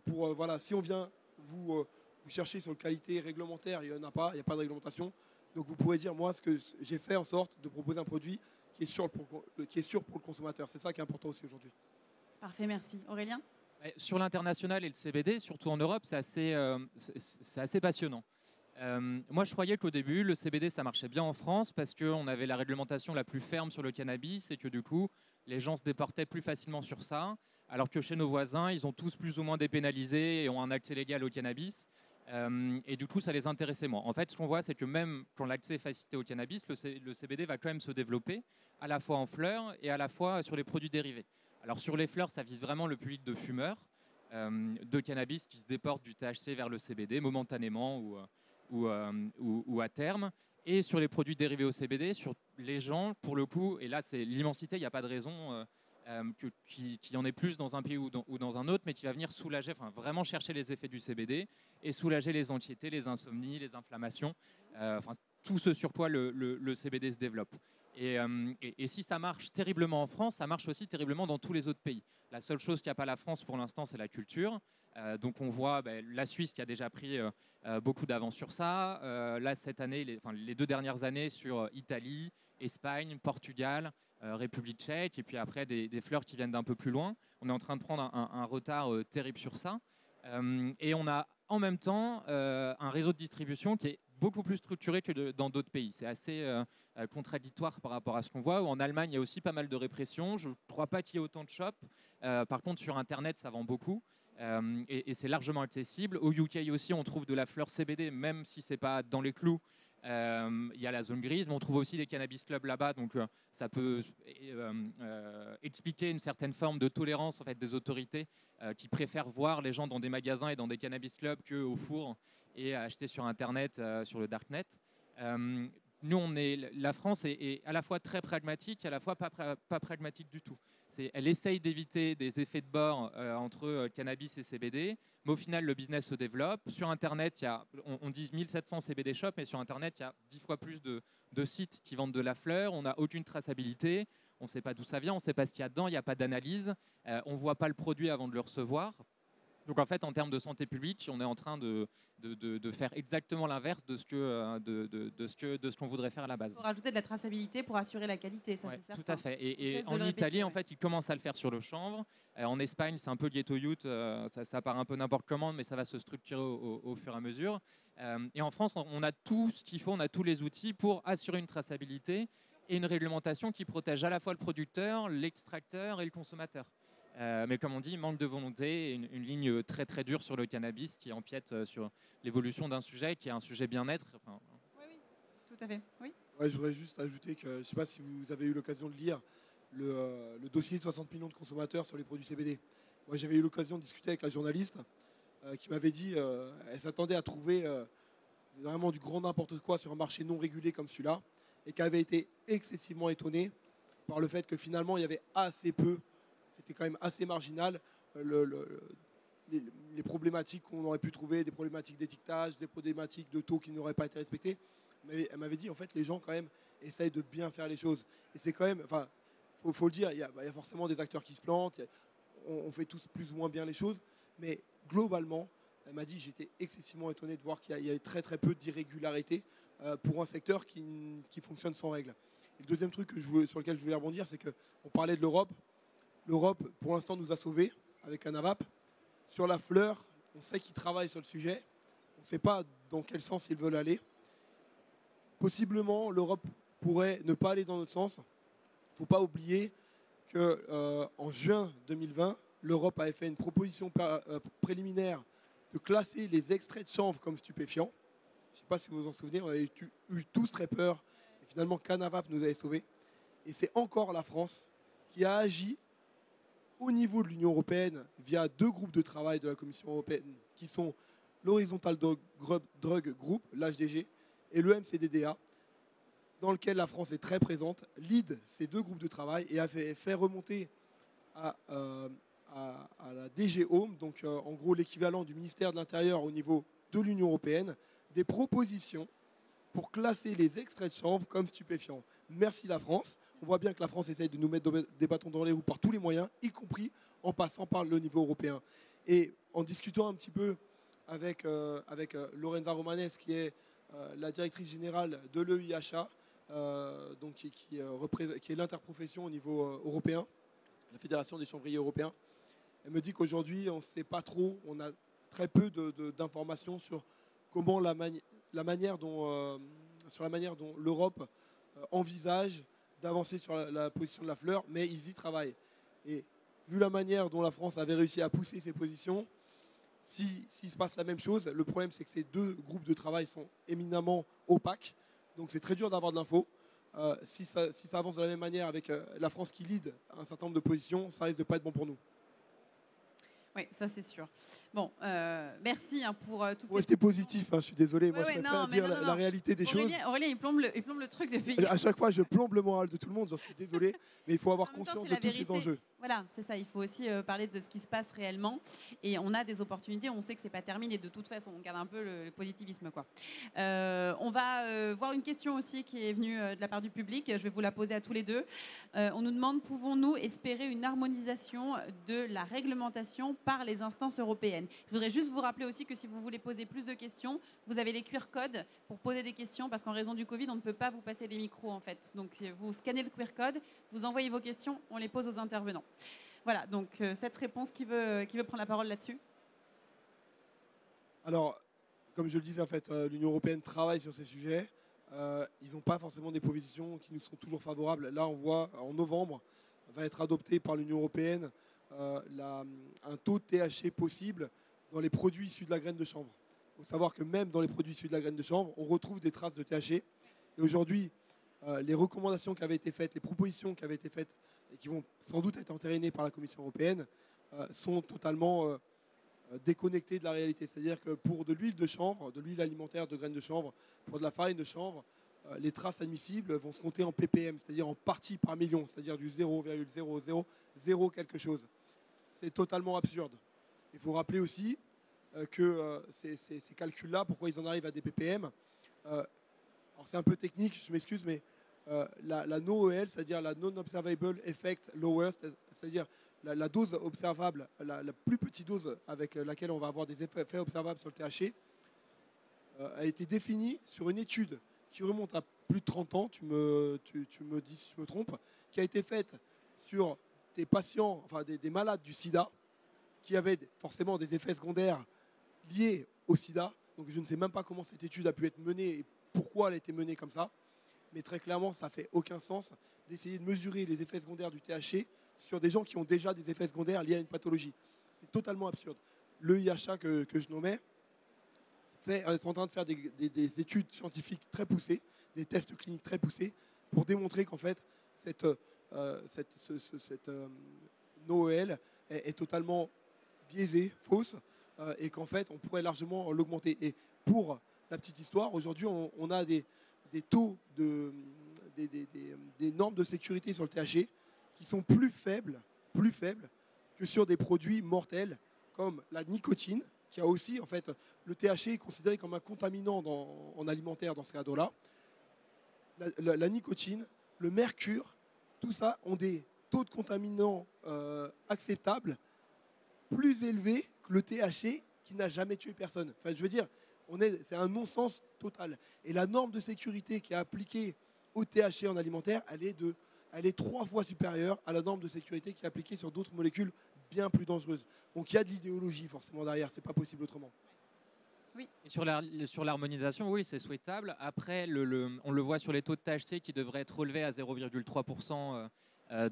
pour, voilà, si on vient vous chercher sur le qualité réglementaire, il n'y en a pas, il n'y a pas de réglementation, donc vous pourrez dire, moi, ce que j'ai fait en sorte de proposer un produit qui est sûr pour le consommateur, c'est ça qui est important aussi aujourd'hui. Parfait, merci. Aurélien? Sur l'international et le CBD, surtout en Europe, c'est assez passionnant. Moi, je croyais qu'au début, le CBD, ça marchait bien en France parce qu'on avait la réglementation la plus ferme sur le cannabis et que du coup, les gens se déportaient plus facilement sur ça, alors que chez nos voisins, ils ont tous plus ou moins dépénalisé et ont un accès légal au cannabis. Et du coup, ça les intéressait moins. En fait, ce qu'on voit, c'est que même quand l'accès est facilité au cannabis, le CBD va quand même se développer, à la fois en fleurs et à la fois sur les produits dérivés. Alors sur les fleurs, ça vise vraiment le public de fumeurs, de cannabis qui se déportent du THC vers le CBD momentanément ou à terme. Et sur les produits dérivés au CBD, sur les gens, pour le coup, et là c'est l'immensité, il n'y a pas de raison qu'il y en ait plus dans un pays ou dans un autre, mais qui va venir soulager, enfin vraiment chercher les effets du CBD et soulager les anxiétés, les insomnies, les inflammations, enfin tout ce sur quoi le CBD se développe. Et si ça marche terriblement en France, ça marche aussi terriblement dans tous les autres pays. La seule chose qu'il n'y a pas la France pour l'instant, c'est la culture. Donc on voit la Suisse qui a déjà pris beaucoup d'avance sur ça. Là, cette année, les 2 dernières années sur Italie, Espagne, Portugal, République tchèque, et puis après des fleurs qui viennent d'un peu plus loin. On est en train de prendre un retard terrible sur ça. Et on a en même temps un réseau de distribution qui est beaucoup plus structuré que dans d'autres pays. C'est assez contradictoire par rapport à ce qu'on voit. En Allemagne, il y a aussi pas mal de répression. Je ne crois pas qu'il y ait autant de shops. Par contre, sur Internet, ça vend beaucoup. Et c'est largement accessible. Au UK aussi, on trouve de la fleur CBD, même si ce n'est pas dans les clous. Il y a la zone grise, mais on trouve aussi des cannabis clubs là-bas, donc ça peut expliquer une certaine forme de tolérance en fait, des autorités qui préfèrent voir les gens dans des magasins et dans des cannabis clubs qu'au four et acheter sur Internet, sur le darknet. nous, la France est à la fois très pragmatique, à la fois pas pragmatique du tout. Elle essaye d'éviter des effets de bord entre cannabis et CBD, mais au final, le business se développe. Sur Internet, on dit 1700 CBD shops, mais sur Internet, il y a 10 fois plus de sites qui vendent de la fleur. On n'a aucune traçabilité, on ne sait pas d'où ça vient, on ne sait pas ce qu'il y a dedans, il n'y a pas d'analyse, on ne voit pas le produit avant de le recevoir. Donc en fait, en termes de santé publique, on est en train de faire exactement l'inverse de ce qu'on voudrait faire à la base. Il faut rajouter de la traçabilité pour assurer la qualité, ça c'est certain. Tout à fait. Et en Italie, en fait, ils commencent à le faire sur le chanvre. En Espagne, c'est un peu ghetto youth, ça part un peu n'importe comment, mais ça va se structurer au fur et à mesure. Et en France, on a tout ce qu'il faut, on a tous les outils pour assurer une traçabilité et une réglementation qui protège à la fois le producteur, l'extracteur et le consommateur. Mais comme on dit, manque de volonté et une ligne très très dure sur le cannabis qui empiète sur l'évolution d'un sujet qui est un sujet bien-être. Enfin, oui, tout à fait. Oui. Ouais, je voudrais juste ajouter que je ne sais pas si vous avez eu l'occasion de lire le dossier de 60 millions de consommateurs sur les produits CBD. Moi, j'avais eu l'occasion de discuter avec la journaliste qui m'avait dit elle s'attendait à trouver vraiment du grand n'importe quoi sur un marché non régulé comme celui-là et qu'elle avait été excessivement étonnée par le fait que finalement, il y avait assez peu. C'était quand même assez marginal, les problématiques qu'on aurait pu trouver, des problématiques d'étiquetage, des problématiques de taux qui n'auraient pas été respectées. Elle m'avait dit, en fait, les gens quand même essayent de bien faire les choses. Et c'est quand même, enfin, faut le dire, il y a forcément des acteurs qui se plantent, on fait tous plus ou moins bien les choses, mais globalement, elle m'a dit, j'étais excessivement étonné de voir qu'il y avait très très peu d'irrégularités pour un secteur qui fonctionne sans règles. Et le deuxième truc sur lequel je voulais rebondir, c'est qu'on parlait de l'Europe. L'Europe, pour l'instant, nous a sauvés avec Canavap. Sur la fleur, on sait qu'ils travaillent sur le sujet. On ne sait pas dans quel sens ils veulent aller. Possiblement, l'Europe pourrait ne pas aller dans notre sens. Il ne faut pas oublier qu'en juin 2020, l'Europe avait fait une proposition préliminaire de classer les extraits de chanvre comme stupéfiants. Je ne sais pas si vous vous en souvenez, on avait eu tous très peur. Et finalement, Canavap nous avait sauvés. Et c'est encore la France qui a agi au niveau de l'Union européenne via 2 groupes de travail de la Commission européenne qui sont l'Horizontal Drug Group, l'HDG, et le MCDDA, dans lequel la France est très présente, lead ces 2 groupes de travail et a fait remonter à la DG Home, donc en gros l'équivalent du ministère de l'Intérieur au niveau de l'Union européenne, des propositions pour classer les extraits de chanvre comme stupéfiants. Merci la France. On voit bien que la France essaye de nous mettre des bâtons dans les roues par tous les moyens, y compris en passant par le niveau européen. Et en discutant un petit peu avec Lorenza Romanes, qui est la directrice générale de l'EIHA, donc qui est l'interprofession au niveau européen, la Fédération des chanvriers européens, elle me dit qu'aujourd'hui, on ne sait pas trop, on a très peu d'informations sur comment la manière dont l'Europe envisage d'avancer sur la position de la fleur, mais ils y travaillent. Et vu la manière dont la France avait réussi à pousser ses positions, s'il se passe la même chose, le problème c'est que ces 2 groupes de travail sont éminemment opaques, donc c'est très dur d'avoir de l'info. Si ça avance de la même manière avec la France qui lead un certain nombre de positions, ça risque de ne pas être bon pour nous. Oui, ça c'est sûr. Bon, merci pour toutes ces... Restez positif, je suis désolé, moi je préfère dire la réalité des choses. Aurélien, il plombe le truc depuis... À chaque fois, je plombe le moral de tout le monde, j'en suis désolé, mais il faut avoir conscience de tous ces enjeux. Voilà, c'est ça, il faut aussi parler de ce qui se passe réellement. Et on a des opportunités, on sait que ce n'est pas terminé de toute façon, on garde un peu le positivisme, quoi. On va voir une question aussi qui est venue de la part du public, je vais vous la poser à tous les deux. On nous demande, pouvons-nous espérer une harmonisation de la réglementation par les instances européennes? Je voudrais juste vous rappeler aussi que si vous voulez poser plus de questions, vous avez les QR codes pour poser des questions, parce qu'en raison du Covid, on ne peut pas vous passer les micros en fait. Donc vous scannez le QR code, vous envoyez vos questions, on les pose aux intervenants. Voilà, donc cette réponse, qui veut prendre la parole là-dessus? Alors, comme je le disais, en fait, l'Union européenne travaille sur ces sujets. Ils n'ont pas forcément des positions qui nous sont toujours favorables. Là, on voit, en novembre, va être adopté par l'Union européenne un taux de THC possible dans les produits issus de la graine de chanvre. Il faut savoir que même dans les produits issus de la graine de chanvre, on retrouve des traces de THC. Et aujourd'hui, les recommandations qui avaient été faites, les propositions qui avaient été faites et qui vont sans doute être entérinées par la Commission européenne sont totalement déconnectées de la réalité. C'est-à-dire que pour de l'huile de chanvre, de l'huile alimentaire de graines de chanvre, pour de la farine de chanvre, les traces admissibles vont se compter en ppm, c'est-à-dire en parties par million, c'est-à-dire du 0,000 quelque chose. C'est totalement absurde. Il faut rappeler aussi que ces calculs-là, pourquoi ils en arrivent à des ppm, alors c'est un peu technique, je m'excuse, mais la NOEL, c'est-à-dire la Non-Observable Effect Lowest, c'est-à-dire la dose observable, la plus petite dose avec laquelle on va avoir des effets observables sur le THC, a été définie sur une étude qui remonte à plus de 30 ans, tu me dis si je me trompe, qui a été faite sur des patients, enfin des malades du sida, qui avaient forcément des effets secondaires liés au sida. Donc je ne sais même pas comment cette étude a pu être menée et pourquoi elle a été menée comme ça. Mais très clairement, ça ne fait aucun sens d'essayer de mesurer les effets secondaires du THC sur des gens qui ont déjà des effets secondaires liés à une pathologie. C'est totalement absurde. Le IHA que je nommais est en train de faire des études scientifiques très poussées, des tests cliniques très poussés, pour démontrer qu'en fait, cette NOEL est totalement biaisée, fausse, et qu'en fait, on pourrait largement l'augmenter. Et pour la petite histoire, aujourd'hui, on a des taux, des normes de sécurité sur le THC qui sont plus faibles que sur des produits mortels comme la nicotine, qui a aussi, en fait, le THC est considéré comme un contaminant en alimentaire dans ce cadre-là. La nicotine, le mercure, tout ça ont des taux de contaminants acceptables plus élevés que le THC qui n'a jamais tué personne. Enfin, je veux dire, c'est un non-sens total. Et la norme de sécurité qui est appliquée au THC en alimentaire, elle est 3 fois supérieure à la norme de sécurité qui est appliquée sur d'autres molécules bien plus dangereuses. Donc il y a de l'idéologie forcément derrière, c'est pas possible autrement. Oui. Et sur l'harmonisation, oui, c'est souhaitable. Après, on le voit sur les taux de THC qui devraient être relevés à 0,3%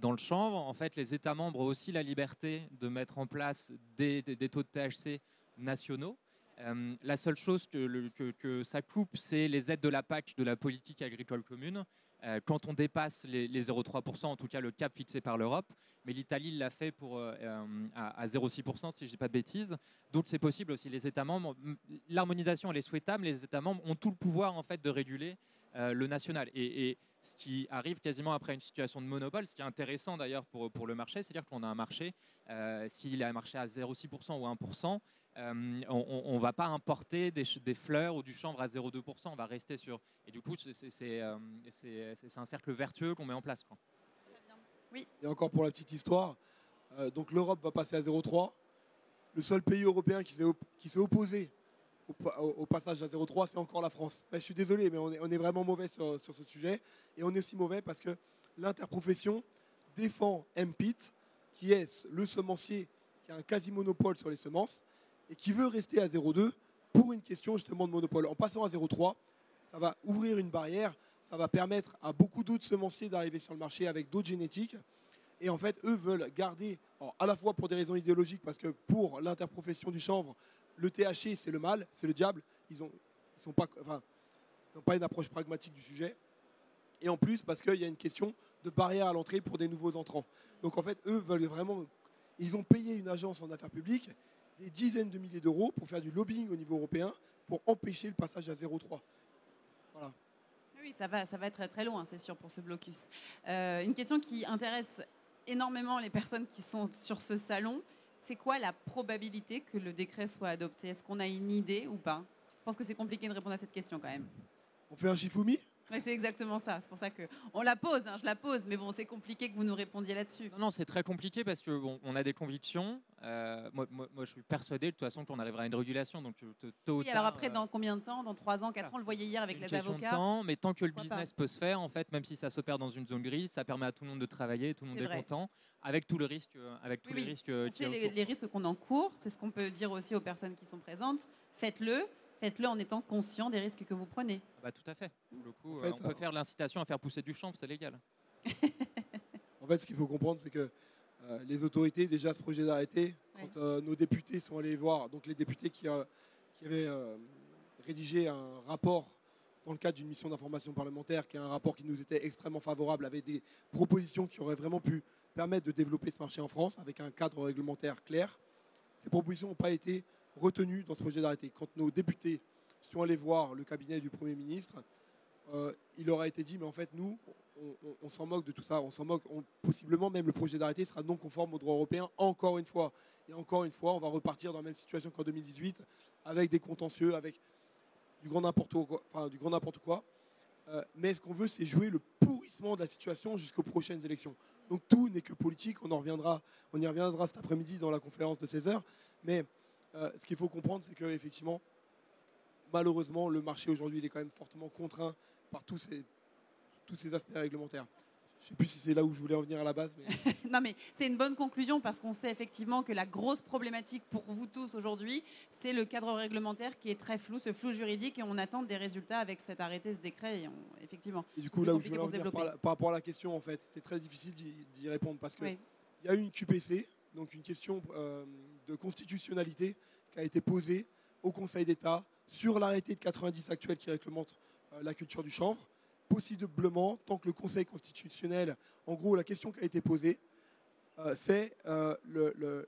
dans le chanvre. En fait, les États membres ont aussi la liberté de mettre en place des taux de THC nationaux. La seule chose que ça coupe, c'est les aides de la PAC, de la politique agricole commune. Quand on dépasse les 0,3%, en tout cas le cap fixé par l'Europe, mais l'Italie l'a fait à 0,6% si je ne dis pas de bêtises. Donc c'est possible aussi. Les États membres, l'harmonisation elle est souhaitable, les États membres ont tout le pouvoir en fait de réguler le national. Et ce qui arrive quasiment après une situation de monopole, ce qui est intéressant d'ailleurs pour le marché, c'est-à-dire qu'on a un marché, s'il a un marché à 0,6% ou 1%, on ne va pas importer des fleurs ou du chanvre à 0,2%, on va rester sur... Et du coup, c'est un cercle vertueux qu'on met en place, quoi. Très bien. Oui. Et encore pour la petite histoire, donc l'Europe va passer à 0,3. Le seul pays européen qui s'est opposé au passage à 0,3, c'est encore la France. Ben, je suis désolé, mais on est vraiment mauvais sur ce sujet. Et on est aussi mauvais parce que l'interprofession défend MPIT, qui est le semencier qui a un quasi-monopole sur les semences, et qui veut rester à 0,2 pour une question justement de monopole. En passant à 0,3, ça va ouvrir une barrière, ça va permettre à beaucoup d'autres semenciers d'arriver sur le marché avec d'autres génétiques. Et en fait, eux veulent garder, alors à la fois pour des raisons idéologiques, parce que pour l'interprofession du chanvre, le THC c'est le mal, c'est le diable. Ils n'ont pas une approche pragmatique du sujet. Et en plus, parce qu'il y a une question de barrière à l'entrée pour des nouveaux entrants. Donc en fait, eux veulent vraiment... Ils ont payé une agence en affaires publiques des dizaines de milliers d'euros pour faire du lobbying au niveau européen pour empêcher le passage à 0,3. Voilà. Oui, ça va être très très loin, c'est sûr, pour ce blocus. Une question qui intéresse énormément les personnes qui sont sur ce salon, c'est quoi la probabilité que le décret soit adopté? Est-ce qu'on a une idée ou pas? Je pense que c'est compliqué de répondre à cette question quand même. On fait un Shifumi? Ouais, c'est exactement ça. C'est pour ça qu'on la pose, hein, je la pose, mais bon, c'est compliqué que vous nous répondiez là-dessus. Non, c'est très compliqué parce que on a des convictions. Moi, je suis persuadé de toute façon qu'on arrivera à une régulation. Donc, tôt ou Oui, alors tard, après, dans combien de temps? Dans 3 ans, 4 ans? On le voyait hier avec les avocats. Temps, mais tant que le Pourquoi business peut se faire, en fait, même si ça s'opère dans une zone grise, ça permet à tout le monde de travailler, tout le monde est content, avec tous les risques, les risques qu'il y a autour. Les risques qu'on encourt, c'est ce qu'on peut dire aussi aux personnes qui sont présentes. Faites-le en étant conscient des risques que vous prenez. Bah, tout à fait. Pour le coup, on peut faire l'incitation à faire pousser du chanvre, c'est légal. En fait, ce qu'il faut comprendre, c'est que les autorités, déjà, ce projet d'arrêté, quand nos députés sont allés voir, donc les députés qui avaient rédigé un rapport dans le cadre d'une mission d'information parlementaire, qui est un rapport qui nous était extrêmement favorable, avec des propositions qui auraient vraiment pu permettre de développer ce marché en France, avec un cadre réglementaire clair. Ces propositions n'ont pas été retenues dans ce projet d'arrêté. Quand nos députés sont allés voir le cabinet du Premier ministre, il leur a été dit, mais en fait, nous, on s'en moque de tout ça. On s'en moque. Possiblement, même le projet d'arrêté sera non conforme au droit européen, encore une fois. Et encore une fois, on va repartir dans la même situation qu'en 2018, avec des contentieux, avec du grand n'importe quoi. Mais ce qu'on veut, c'est jouer le pourrissement de la situation jusqu'aux prochaines élections. Donc tout n'est que politique. On y reviendra cet après-midi dans la conférence de 16h. Mais ce qu'il faut comprendre, c'est qu'effectivement, malheureusement, le marché aujourd'hui, il est quand même fortement contraint par tous ces aspects réglementaires. Je ne sais plus si c'est là où je voulais en venir à la base. Mais... Non, mais c'est une bonne conclusion parce qu'on sait effectivement que la grosse problématique pour vous tous aujourd'hui, c'est le cadre réglementaire qui est très flou, ce flou juridique, et on attend des résultats avec cet arrêté, ce décret. Effectivement. Et du coup, là où je voulais en venir par rapport à la question, en fait, c'est très difficile d'y répondre parce qu'il y a eu une QPC, donc une question de constitutionnalité qui a été posée au Conseil d'État sur l'arrêté de 90 actuel qui réglemente la culture du chanvre. Possiblement, tant que le Conseil constitutionnel, en gros, la question qui a été posée, c'est une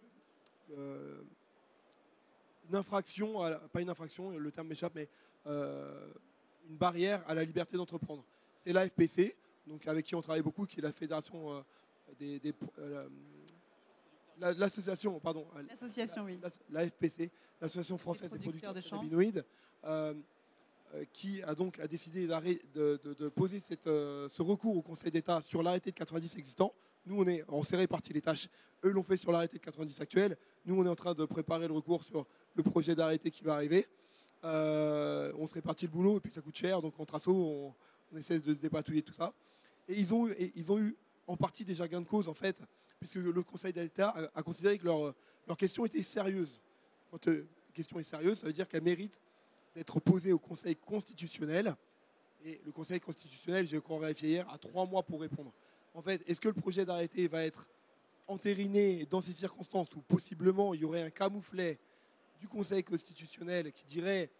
infraction, pas une infraction, le terme m'échappe, mais une barrière à la liberté d'entreprendre. C'est l'AFPC, donc avec qui on travaille beaucoup, qui est la fédération l'association, pardon. L'association, oui. L'AFPC, l'Association française des producteurs de cannabinoïdes, qui a donc décidé de poser ce recours au Conseil d'État sur l'arrêté de 90 existant. Nous, on s'est réparti les tâches. Eux l'ont fait sur l'arrêté de 90 actuel. Nous, on est en train de préparer le recours sur le projet d'arrêté qui va arriver. On se répartit le boulot et puis ça coûte cher. Donc, entre assos, on essaie de se dépatouiller tout ça. Et ils ont eu en partie déjà gain de cause, en fait, puisque le Conseil d'État a considéré que leur question était sérieuse. Quand une question est sérieuse, ça veut dire qu'elle mérite d'être posée au Conseil constitutionnel. Et le Conseil constitutionnel, j'ai encore vérifié hier, a 3 mois pour répondre. En fait, est-ce que le projet d'arrêté va être entériné dans ces circonstances où possiblement il y aurait un camouflet du Conseil constitutionnel qui dirait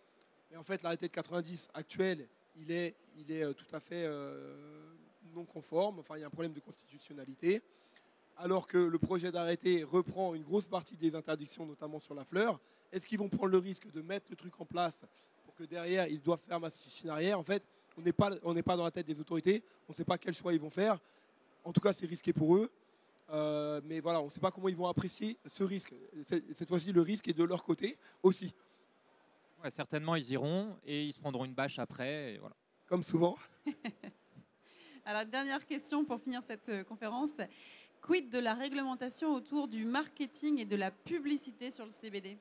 mais en fait l'arrêté de 90 actuel, il est tout à fait non conforme, enfin il y a un problème de constitutionnalité, alors que le projet d'arrêté reprend une grosse partie des interdictions, notamment sur la fleur. Est-ce qu'ils vont prendre le risque de mettre le truc en place pour que derrière, ils doivent faire machine arrière? En fait, on n'est pas dans la tête des autorités, on ne sait pas quel choix ils vont faire. En tout cas, c'est risqué pour eux. Mais voilà, on ne sait pas comment ils vont apprécier ce risque. Cette fois-ci, le risque est de leur côté aussi. Ouais, certainement, ils iront et ils se prendront une bâche après. Et voilà. Comme souvent. Alors, dernière question pour finir cette conférence. Quid de la réglementation autour du marketing et de la publicité sur le CBD?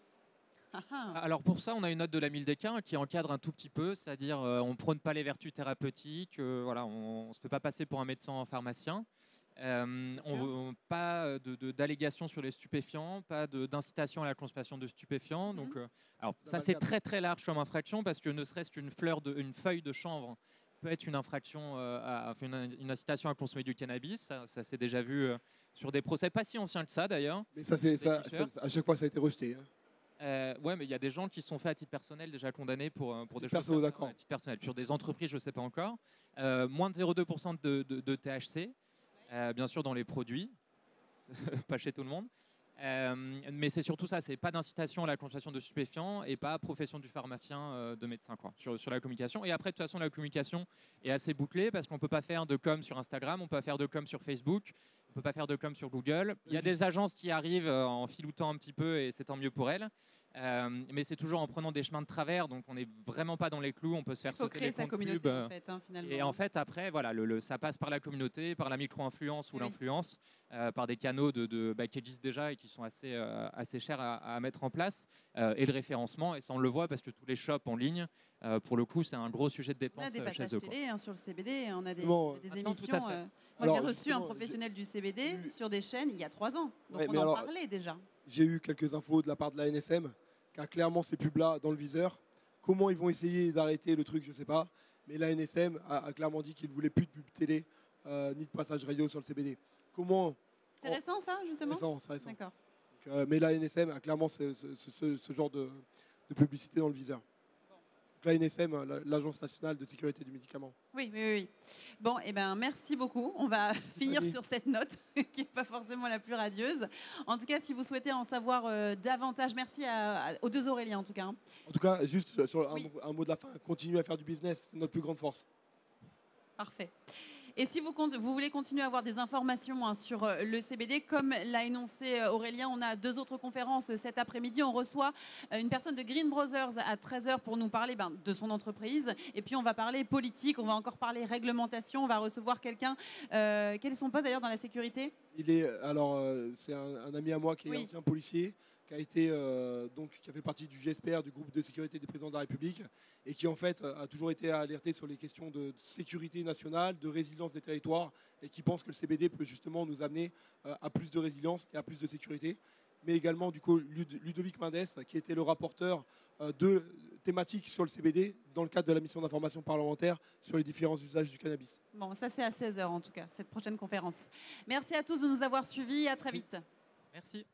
Alors pour ça, on a une note de la Mildequin qui encadre un tout petit peu, c'est-à-dire on ne prône pas les vertus thérapeutiques, voilà, on ne se fait pas passer pour un médecin pharmacien, pas d'allégations sur les stupéfiants, pas d'incitation à la consommation de stupéfiants. Donc, alors ça c'est très très large comme infraction parce que ne serait-ce qu'une feuille de chanvre peut être une infraction, une incitation à consommer du cannabis. Ça s'est déjà vu sur des procès pas si anciens que ça d'ailleurs. Mais à chaque fois ça a été rejeté. Ouais, mais il y a des gens qui sont faits à titre personnel déjà condamnés pour des choses à titre personnel. Sur des entreprises, je ne sais pas encore. Moins de 0,2% de THC, bien sûr dans les produits, pas chez tout le monde. Mais c'est surtout ça, c'est pas d'incitation à la consommation de stupéfiants et pas profession du pharmacien, de médecin quoi, sur la communication. Et après, de toute façon, la communication est assez bouclée parce qu'on ne peut pas faire de com sur Instagram, on peut pas faire de com sur Facebook, on ne peut pas faire de com sur Google. Il y a des agences qui arrivent en filoutant un petit peu et c'est tant mieux pour elles. Mais c'est toujours en prenant des chemins de travers, donc on n'est vraiment pas dans les clous, on peut se faire sauter les comptes pub. En fait, finalement. Et en fait, après, voilà, ça passe par la communauté, par la micro-influence ou l'influence, par des canaux qui existent déjà et qui sont assez chers à mettre en place, et le référencement, et ça on le voit parce que tous les shops en ligne, pour le coup, c'est un gros sujet de dépense chez eux. On a des passages télé sur le CBD, on a des émissions. Tout à fait. Moi, j'ai reçu un professionnel du CBD sur des chaînes il y a 3 ans, donc on en parlait déjà. J'ai eu quelques infos de la part de la NSM, qui a clairement ces pubs-là dans le viseur. Comment ils vont essayer d'arrêter le truc, je ne sais pas. Mais la NSM a clairement dit qu'ils ne voulaient plus de pub télé, ni de passage radio sur le CBD. C'est récent ça, justement? C'est récent. D'accord. Donc, mais la NSM a clairement ce genre de publicité dans le viseur. Donc, la NSM, l'Agence nationale de sécurité du médicament. Oui. Bon, merci beaucoup. On va finir sur cette note qui n'est pas forcément la plus radieuse. En tout cas, si vous souhaitez en savoir davantage, merci aux 2 Auréliens en tout cas. En tout cas, juste sur un mot de la fin, continuer à faire du business, c'est notre plus grande force. Parfait. Et si vous voulez continuer à avoir des informations sur le CBD, comme l'a énoncé Aurélien, on a 2 autres conférences cet après-midi. On reçoit une personne de Green Brothers à 13h pour nous parler de son entreprise. Et puis on va parler politique, on va encore parler réglementation. On va recevoir quelqu'un. Quel est son poste d'ailleurs dans la sécurité? C'est un ami à moi qui est ancien policier, qui a fait partie du GSPR, du groupe de sécurité des présidents de la République, et qui en fait a toujours été alerté sur les questions de sécurité nationale, de résilience des territoires, et qui pense que le CBD peut justement nous amener à plus de résilience et à plus de sécurité. Mais également du coup Ludovic Mendes, qui était le rapporteur de thématiques sur le CBD dans le cadre de la mission d'information parlementaire sur les différents usages du cannabis. Bon, ça c'est à 16h en tout cas, cette prochaine conférence. Merci à tous de nous avoir suivis, à très vite. Merci.